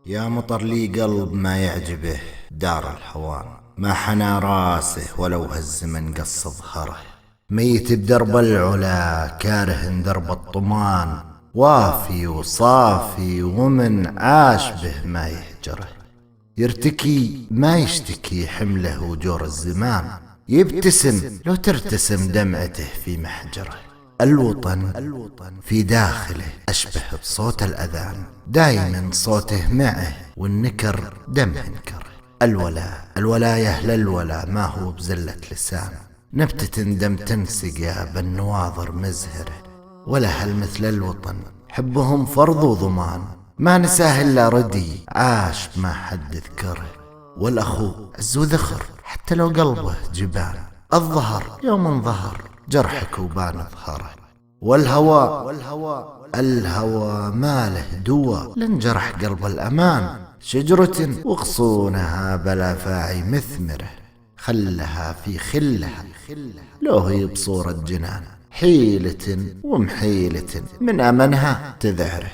يا مطر لي قلب ما يعجبه دار الحوان، ما حنى راسه ولو هز من قص ظهره. ميت بدرب العلا كاره درب الطمان، وافي وصافي ومن عاش به ما يهجره. يرتكي ما يشتكي حمله وجور الزمان، يبتسم لو ترتسم دمعته في محجره. الوطن في داخله أشبه بصوت الأذان، دايما صوته معه والنكر دمه نكره. الولا يا أهل الولا ما هو بزلة لسان، نبتة دم تنسقى بالنواظر مزهره. ولا هل مثل الوطن حبهم فرض وضمان، ما نساه إلا ردي عاش ما حد ذكره. والأخو عز وذخر حتى لو قلبه جبان، الظهر يوم ظهر جرحك وبان ظهره. الهوى ما له دوا لنجرح قلب الأمان، شجرة وغصونها بلا فاعي مثمره. خلها في خلها لو هي بصورة جنان، حيلة ومحيلة من أمنها تذعره.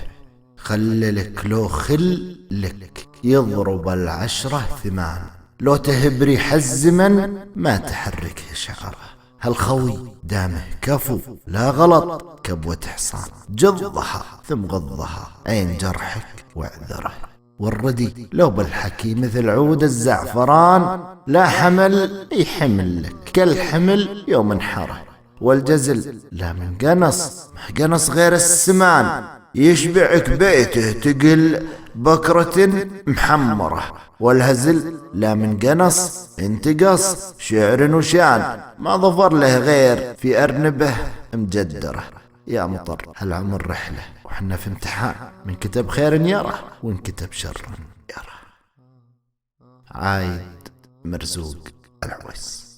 خللك لو خلك يضرب العشرة ثمان، لو تهبري حزمن ما تحركه شعره. هالخوي دامه كفو لا غلط كبوة حصان، جضها ثم غضها عين جرحك واعذره. والردي لو بالحكي مثل عود الزعفران، لا حمل يحمل لك كالحمل يوم انحره. والجزل لا من قنص ما قنص غير السمان، يشبعك بيته تقل بكرة محمرة. والهزل لا من قنص انتقص شعر وشان، ما ظفر له غير في أرنبه مجدرة. يا مطر هالعمر رحلة وحنا في امتحان، من كتب خير يرى وان كتب شر يرى. عايد مرزوق العويس.